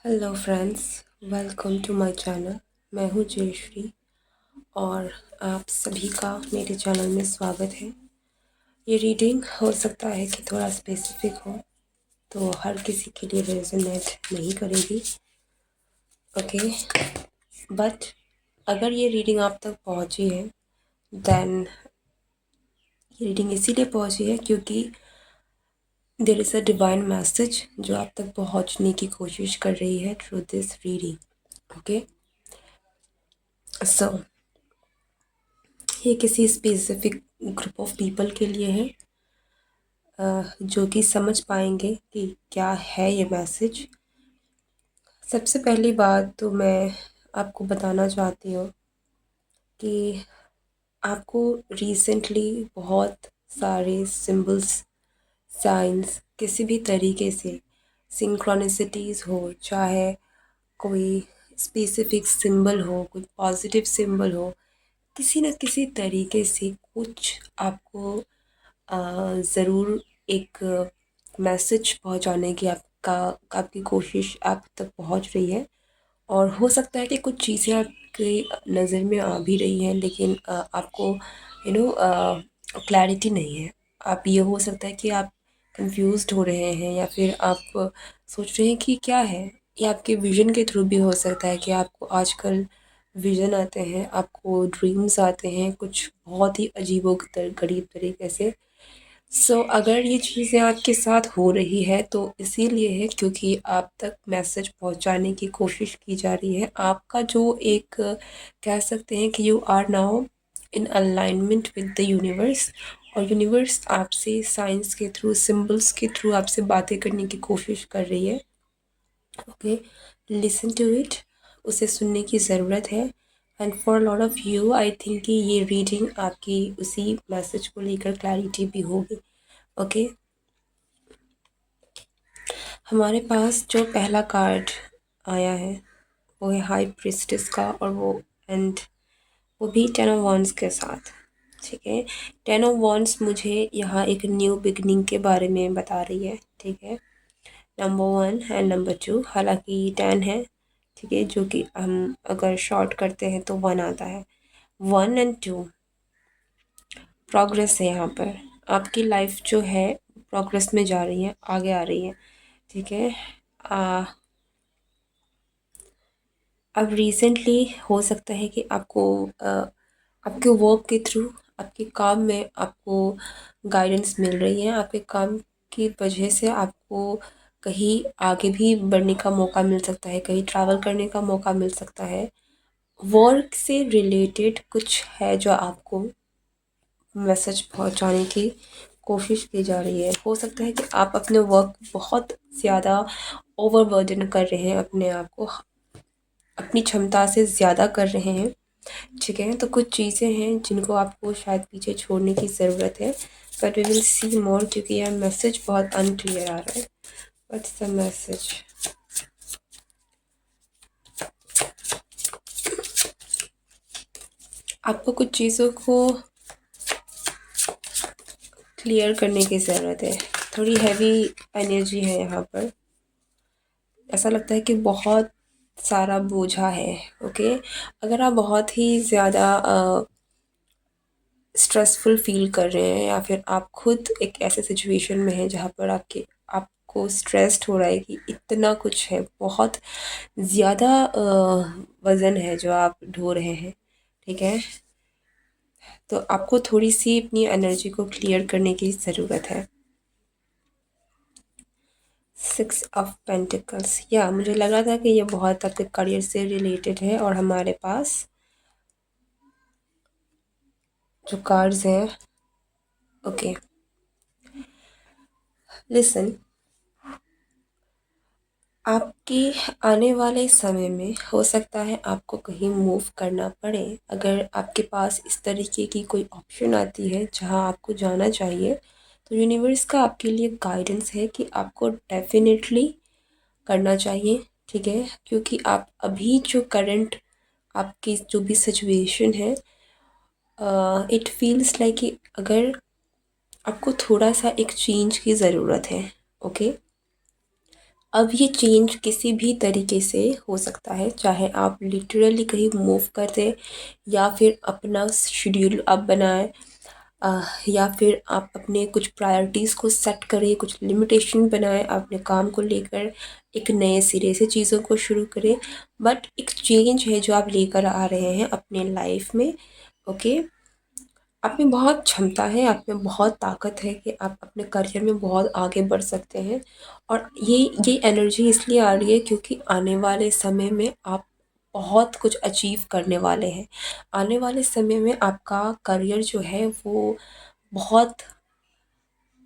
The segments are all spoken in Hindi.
Hello friends, welcome to my channel. मैं हूँ जयश्री और आप सभी का मेरे चैनल में स्वागत है। ये रीडिंग हो सकता है कि थोड़ा स्पेसिफिक हो, तो हर किसी के लिए रेजोनेट नहीं करेगी। ओके, बट अगर ये रीडिंग आप तक पहुँची है देन ये रीडिंग इसीलिए पहुँची है क्योंकि there is a divine message जो आप तक पहुँचने की कोशिश कर रही है through this reading. Okay, so ये किसी स्पेसिफिक ग्रुप ऑफ पीपल के लिए है जो कि समझ पाएंगे कि क्या है ये मैसेज। सबसे पहली बात तो मैं आपको बताना चाहती हूँ कि आपको रिसेंटली बहुत सारे सिंबल्स, साइंस, किसी भी तरीके से सिंक्रोनिसिटीज़ हो, चाहे कोई स्पेसिफिक सिंबल हो, कोई पॉजिटिव सिंबल हो, किसी न किसी तरीके से कुछ आपको ज़रूर एक मैसेज पहुंचाने की आपकी कोशिश आप तक पहुंच रही है। और हो सकता है कि कुछ चीज़ें आपकी नज़र में आ भी रही हैं, लेकिन आपको क्लैरिटी नहीं है। आप ये हो सकता है कि आप कंफ्यूज्ड हो रहे हैं या फिर आप सोच रहे हैं कि क्या है। ये आपके विज़न के थ्रू भी हो सकता है कि आपको आजकल विज़न आते हैं, आपको ड्रीम्स आते हैं कुछ बहुत ही अजीबो-गरीब तरीके से। अगर ये चीज़ें आपके साथ हो रही है तो इसीलिए है क्योंकि आप तक मैसेज पहुंचाने की कोशिश की जा रही है। आपका जो एक कह सकते हैं कि you are now in alignment with the universe, और यूनिवर्स आपसे साइंस के थ्रू, सिंबल्स के थ्रू आपसे बातें करने की कोशिश कर रही है। ओके, लिसन टू इट, उसे सुनने की ज़रूरत है। And for lot of you I think कि ये रीडिंग आपकी उसी मैसेज को लेकर क्लैरिटी भी होगी। ओके, हमारे पास जो पहला कार्ड आया है वो है हाई प्रिस्टेस का, और वो भी टेन ऑफ वॉन्ड्स के साथ। ठीक है, टेन ऑफ वॉन्ड्स मुझे यहाँ एक न्यू बिगनिंग के बारे में बता रही है। ठीक है, नंबर 1 एंड नंबर 2, हालांकि 10 है। ठीक है, जो कि हम अगर शॉर्ट करते हैं तो 1 आता है। 1 एंड 2 प्रोग्रेस है। यहाँ पर आपकी लाइफ जो है प्रोग्रेस में जा रही है, आगे आ रही है। ठीक है, अब रिसेंटली हो सकता है कि आपको आपके वर्क के थ्रू, आपके काम में आपको गाइडेंस मिल रही है। आपके काम की वजह से आपको कहीं आगे भी बढ़ने का मौका मिल सकता है, कहीं ट्रैवल करने का मौका मिल सकता है। वर्क से रिलेटेड कुछ है जो आपको मैसेज पहुंचाने की कोशिश की जा रही है। हो सकता है कि आप अपने वर्क बहुत ज़्यादा ओवरबर्डन कर रहे हैं, अपने आप को अपनी क्षमता से ज़्यादा कर रहे हैं। ठीक है, तो कुछ चीज़ें हैं जिनको आपको शायद पीछे छोड़ने की ज़रूरत है, बट वी विल सी मोर क्योंकि यह मैसेज बहुत अनक्लियर आ रहा है। What's the message? आपको कुछ चीज़ों को क्लियर करने की ज़रूरत है। थोड़ी हैवी एनर्जी है यहाँ पर, ऐसा लगता है कि बहुत सारा बोझा है। ओके, अगर आप बहुत ही ज़्यादा स्ट्रेसफुल फील कर रहे हैं या फिर आप खुद एक ऐसे सिचुएशन में हैं जहाँ पर आपको स्ट्रेस्ड हो रहा है कि इतना कुछ है, बहुत ज़्यादा वज़न है जो आप ढो रहे हैं। ठीक है, तो आपको थोड़ी सी अपनी एनर्जी को क्लियर करने की ज़रूरत है। 6 ऑफ पेंटिकल्स, या मुझे लगा था कि ये बहुत आपके करियर से रिलेटेड है। और हमारे पास जो कार्ड्स हैं, ओके, लिसन, आपके आने वाले समय में हो सकता है आपको कहीं मूव करना पड़े। अगर आपके पास इस तरीके की कोई ऑप्शन आती है जहां आपको जाना चाहिए, तो यूनिवर्स का आपके लिए गाइडेंस है कि आपको डेफिनेटली करना चाहिए। ठीक है, क्योंकि आप अभी जो करंट आपकी जो भी सिचुएशन है, इट फील्स लाइक कि अगर आपको थोड़ा सा एक चेंज की ज़रूरत है। ओके, अब ये चेंज किसी भी तरीके से हो सकता है, चाहे आप लिटरली कहीं मूव कर दें या फिर अपना शेड्यूल आप बनाएं, या फिर आप अपने कुछ प्रायोरिटीज़ को सेट करें, कुछ लिमिटेशन बनाएं अपने काम को लेकर, एक नए सिरे से चीज़ों को शुरू करें। बट एक चेंज है जो आप लेकर आ रहे हैं अपने लाइफ में। ओके, आप में बहुत क्षमता है, आप में बहुत ताकत है कि आप अपने करियर में बहुत आगे बढ़ सकते हैं। और ये एनर्जी इसलिए आ रही है क्योंकि आने वाले समय में आप बहुत कुछ अचीव करने वाले हैं। आने वाले समय में आपका करियर जो है वो बहुत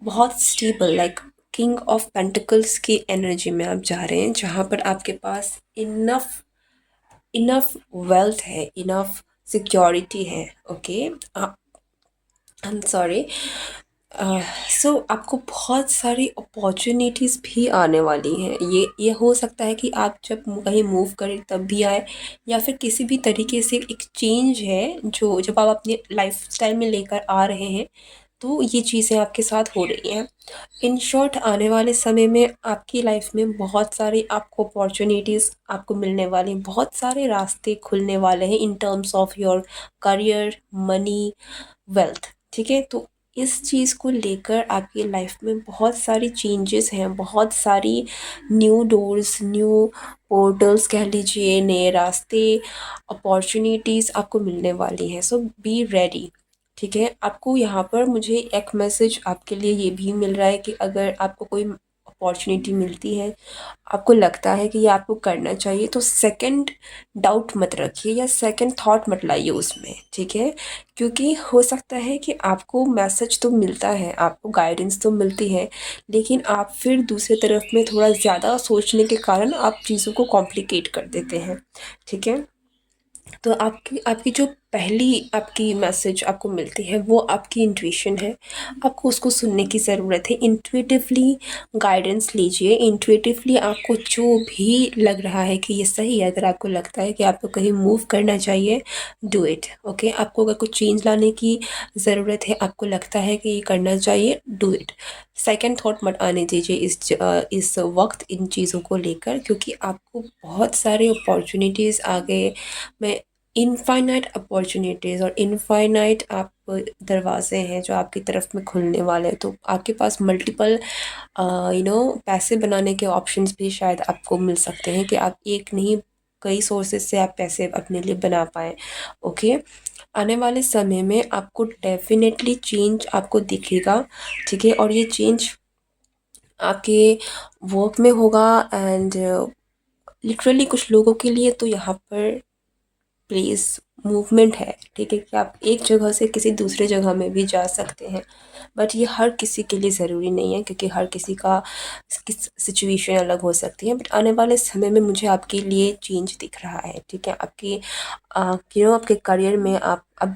बहुत stable, like king of pentacles की एनर्जी में आप जा रहे हैं, जहाँ पर आपके पास इनफ इनफ वेल्थ है, इनफ सिक्योरिटी है। Okay, I am sorry. So आपको बहुत सारी अपॉर्चुनिटीज़ भी आने वाली हैं। ये हो सकता है कि आप जब कहीं मूव करें तब भी आए, या फिर किसी भी तरीके से एक चेंज है जो जब आप अपने लाइफस्टाइल में लेकर आ रहे हैं, तो ये चीज़ें आपके साथ हो रही हैं। इन शॉर्ट, आने वाले समय में आपकी लाइफ में बहुत सारी आपको अपॉर्चुनिटीज़ आपको मिलने वाली हैं, बहुत सारे रास्ते खुलने वाले हैं in terms of your career, money, wealth. ठीक है, तो इस चीज़ को लेकर आपकी लाइफ में बहुत सारी चेंजेस हैं, बहुत सारी न्यू डोर्स, न्यू पोर्टल्स कह लीजिए, नए रास्ते, अपॉर्चुनिटीज़ आपको मिलने वाली हैं। सो बी रेडी। ठीक है, आपको यहाँ पर मुझे एक मैसेज आपके लिए ये भी मिल रहा है कि अगर आपको कोई अपॉर्चुनिटी मिलती है, आपको लगता है कि ये आपको करना चाहिए, तो सेकंड डाउट मत रखिए या सेकंड थॉट मत लाइए उसमें। ठीक है, क्योंकि हो सकता है कि आपको मैसेज तो मिलता है, आपको गाइडेंस तो मिलती है, लेकिन आप फिर दूसरी तरफ में थोड़ा ज़्यादा सोचने के कारण आप चीज़ों को कॉम्प्लिकेट कर देते हैं। ठीक है, तो आपकी आपकी जो पहली आपकी मैसेज आपको मिलती है वो आपकी इंट्यूशन है। आपको उसको सुनने की ज़रूरत है। इंट्यूटिवली गाइडेंस लीजिए। इंट्यूटिवली आपको जो भी लग रहा है कि ये सही है, अगर आपको लगता है कि आपको कहीं मूव करना चाहिए, डू इट। ओके, आपको अगर कुछ चेंज लाने की ज़रूरत है, आपको लगता है कि ये करना चाहिए, डू इट। सेकंड थॉट मत आने दीजिए इस वक्त इन चीज़ों को लेकर, क्योंकि आपको बहुत सारे अपॉर्चुनिटीज़ आगे में, इनफाइनाइट अपॉर्चुनिटीज़ और इनफाइनाइट आप दरवाजे हैं जो आपकी तरफ में खुलने वाले हैं। तो आपके पास मल्टीपल पैसे बनाने के ऑप्शंस भी शायद आपको मिल सकते हैं कि आप एक नहीं, कई सोर्सेज से आप पैसे अपने लिए बना पाएँ। ओके, आने वाले समय में आपको डेफिनेटली चेंज आपको दिखेगा। ठीक है, और ये चेंज आपके वर्क में होगा। एंड लिटरली कुछ लोगों के लिए तो यहाँ पर प्लेस मूवमेंट है। ठीक है, कि आप एक जगह से किसी दूसरे जगह में भी जा सकते हैं, बट ये हर किसी के लिए ज़रूरी नहीं है, क्योंकि हर किसी का सिचुएशन अलग हो सकती है। बट आने वाले समय में मुझे आपके लिए चेंज दिख रहा है। ठीक है, आपकी आपके करियर में आप अब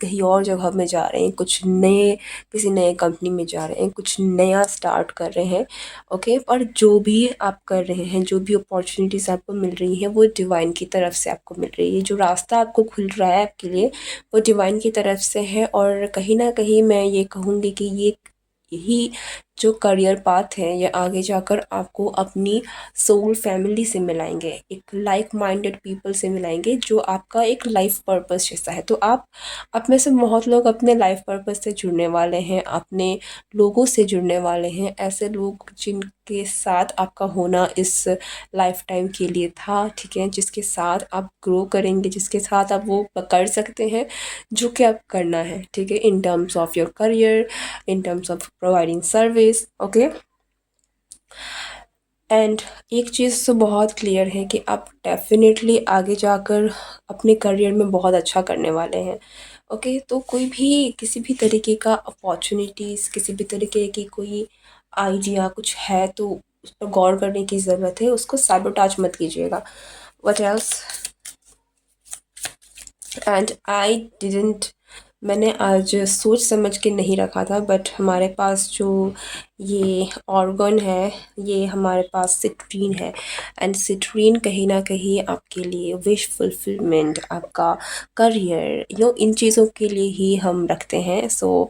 कहीं और जगह में जा रहे हैं, कुछ नए, किसी नए कंपनी में जा रहे हैं, कुछ नया स्टार्ट कर रहे हैं। ओके, और जो भी आप कर रहे हैं, जो भी अपॉर्चुनिटीज़ आपको मिल रही हैं, वो डिवाइन की तरफ से आपको मिल रही है। जो रास्ता आपको खुल रहा है आपके लिए, वो डिवाइन की तरफ से है। और कहीं ना कहीं मैं ये कहूँगी कि यही जो करियर पाथ है, ये आगे जाकर आपको अपनी सोल फैमिली से मिलाएंगे, एक लाइक माइंडेड पीपल से मिलाएंगे, जो आपका एक लाइफ पर्पस जैसा है। तो आप में से बहुत लोग अपने लाइफ पर्पस से जुड़ने वाले हैं, अपने लोगों से जुड़ने वाले हैं, ऐसे लोग जिनके साथ आपका होना इस लाइफ टाइम के लिए था। ठीक है, जिसके साथ आप ग्रो करेंगे, जिसके साथ आप वो कर सकते हैं जो कि आप करना है। ठीक है, in terms of your career, in terms of providing service. Okay, and एक चीज़ तो बहुत क्लियर है कि आप डेफिनेटली आगे जाकर अपने करियर में बहुत अच्छा करने वाले हैं। ओके, तो कोई भी किसी भी तरीके का अपॉर्चुनिटीज़, किसी भी तरीके की कोई आइडिया कुछ है, तो उस पर गौर करने की ज़रूरत है, उसको सैबोटाज मत कीजिएगा। What else, and I didn't, मैंने आज सोच समझ के नहीं रखा था, बट हमारे पास जो ये ऑर्गन है, ये हमारे पास सिट्रीन है। एंड सिट्रीन कहीं ना कहीं आपके लिए विश फुलफिलमेंट, आपका करियर, इन चीज़ों के लिए ही हम रखते हैं। So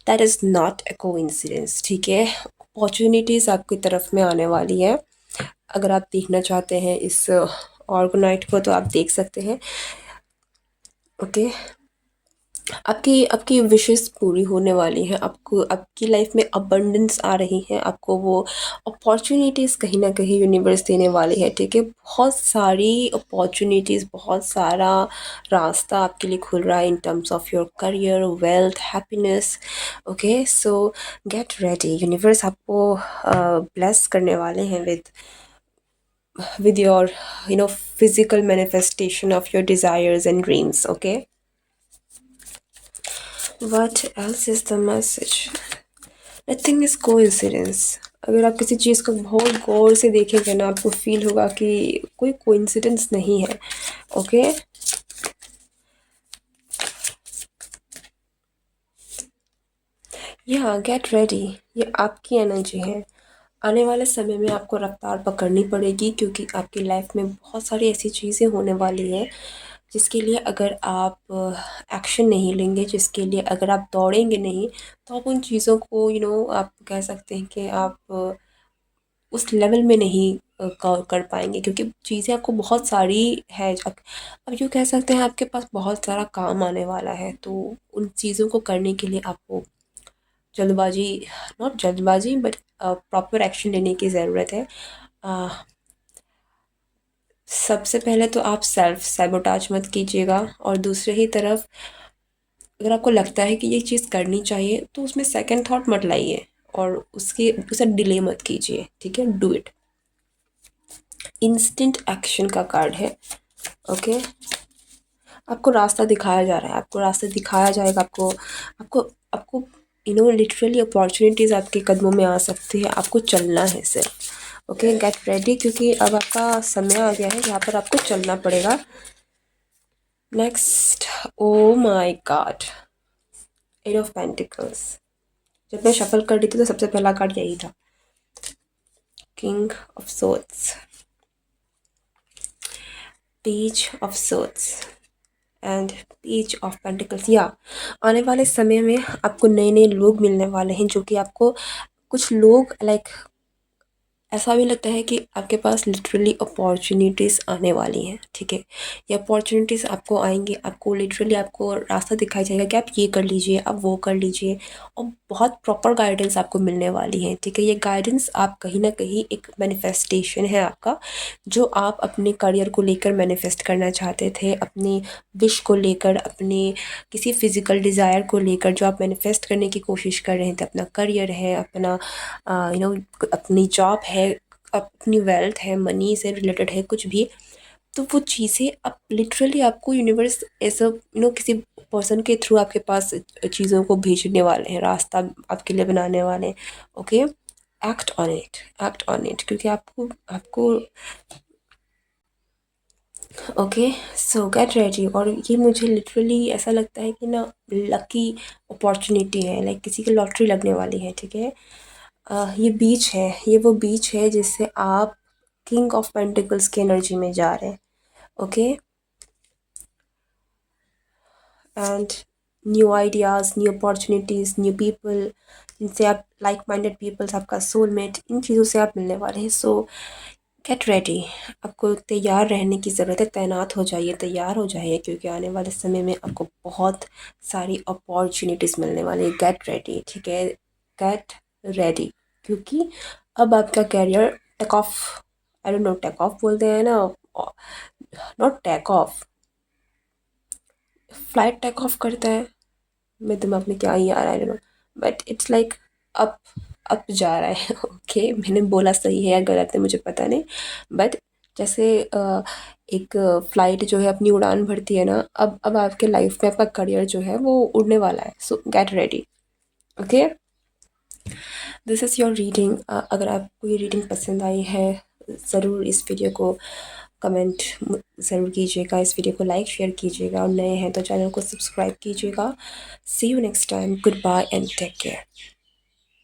that is not a coincidence. ठीक है, अपॉर्चुनिटीज़ आपकी तरफ में आने वाली है। अगर आप देखना चाहते हैं इस ऑर्गेनाइट को तो आप देख सकते हैं। ओके, आपकी आपकी विशेस पूरी होने वाली हैं, आपको आपकी लाइफ में अबंडेंस आ रही है, आपको वो अपॉर्चुनिटीज़ कहीं ना कहीं यूनिवर्स देने वाली है। ठीक है, बहुत सारी अपॉर्चुनिटीज़, बहुत सारा रास्ता आपके लिए खुल रहा है in terms of your career, wealth, happiness. Okay, so get ready, universe आपको ब्लेस करने वाले हैं with your physical manifestation of your desires and dreams. Okay, what else is the message? Nothing is coincidence. अगर आप किसी चीज़ को बहुत गौर से देखेंगे ना, आपको फील होगा कि कोई कोइंसिडेंस नहीं है। ओके, या गेट रेडी, ये आपकी एनर्जी है। आने वाले समय में आपको रफ्तार पकड़नी पड़ेगी, क्योंकि आपकी लाइफ में बहुत सारी ऐसी चीज़ें होने वाली हैं जिसके लिए अगर आप एक्शन नहीं लेंगे, जिसके लिए अगर आप दौड़ेंगे नहीं, तो आप उन चीज़ों को आप कह सकते हैं कि आप उस लेवल में नहीं कर पाएंगे, क्योंकि चीज़ें आपको बहुत सारी है। अब यूँ कह सकते हैं आपके पास बहुत सारा काम आने वाला है, तो उन चीज़ों को करने के लिए आपको जल्दबाजी, नॉट जल्दबाजी बट प्रॉपर एक्शन लेने की ज़रूरत है। सबसे पहले तो आप सेल्फ सैबोटाज मत कीजिएगा, और दूसरे ही तरफ अगर आपको लगता है कि ये चीज़ करनी चाहिए तो उसमें सेकंड थॉट मत लाइए, और उसे डिले मत कीजिए। ठीक है, डू इट। इंस्टेंट एक्शन का कार्ड है। ओके, आपको रास्ता दिखाया जा रहा है, आपको रास्ता दिखाया जाएगा, आपको आपको आपको लिटरली अपॉर्चुनिटीज़ आपके कदमों में आ सकती है, आपको चलना है सिर्फ। ओके, गेट रेडी, क्योंकि अब आपका समय आ गया है यहाँ पर आपको चलना पड़ेगा। Next, oh my God, eight of pentacles. जब मैं शफल कर रही थी तो सबसे पहला कार्ड यही था, king of swords, page of swords and page of pentacles. या आने वाले समय में आपको नए नए लोग मिलने वाले हैं, जो कि आपको कुछ लोग लाइक ऐसा भी लगता है कि आपके पास लिटरली अपॉर्चुनिटीज़ आने वाली हैं। ठीक है, ये अपॉर्चुनिटीज़ आपको आएंगी, आपको लिटरली आपको रास्ता दिखाया जाएगा कि आप ये कर लीजिए, आप वो कर लीजिए, और बहुत प्रॉपर गाइडेंस आपको मिलने वाली है। ठीक है, ये गाइडेंस आप कहीं ना कहीं एक मैनिफेस्टेशन है आपका, जो आप अपने करियर को लेकर मैनिफेस्ट करना चाहते थे, अपनी विश को लेकर, अपने किसी फिज़िकल डिज़ायर को लेकर जो आप मैनिफेस्ट करने की कोशिश कर रहे थे। अपना करियर है, अपना अपनी जॉब है, अपनी वेल्थ है, मनी से रिलेटेड है, कुछ भी, तो वो चीज़ें अब लिटरली आपको यूनिवर्स ऐसा किसी पर्सन के थ्रू आपके पास चीज़ों को भेजने वाले हैं, रास्ता आपके लिए बनाने वाले हैं। Okay, act on it, act on it, क्योंकि आपको आपको ओके, सो गेट रेडी। और ये मुझे लिटरली ऐसा लगता है कि ना लकी अपॉर्चुनिटी है, लाइक किसी की लॉटरी लगने वाली है। ठीक है, ये बीच है, ये वो बीच है जिससे आप किंग ऑफ पेंटिकल्स की एनर्जी में जा रहे हैं। Okay, and new ideas, new opportunities, new people, जिनसे आप लाइक माइंडेड पीपल्स, आपका सोलमेट, इन चीज़ों से आप मिलने वाले हैं। सो गेट रेडी, आपको तैयार रहने की ज़रूरत है, तैनात हो जाइए, तैयार हो जाइए, क्योंकि आने वाले समय में आपको बहुत सारी अपॉर्चुनिटीज़ मिलने वाली है। गेट रेडी, ठीक है, गेट रेडी, क्योंकि अब आपका career take off, I don't know, take off बोलते हैं ना, not take off, flight take off करता है, मेरे दिमाग में क्या ही आ रहा है, आई don't no, but it's like up, up जा रहा है। ओके, मैंने बोला सही है या गलत है मुझे पता नहीं, बट जैसे एक फ़्लाइट जो है अपनी उड़ान भरती है ना, अब आपके लाइफ में आपका करियर जो है वो उड़ने वाला है। सो get ready. Okay, this is your reading. अगर आपको ये रीडिंग पसंद आई है, ज़रूर इस वीडियो को कमेंट ज़रूर कीजिएगा, इस वीडियो को लाइक शेयर कीजिएगा, और नए हैं तो चैनल को सब्सक्राइब कीजिएगा। See you next time, good bye and take care.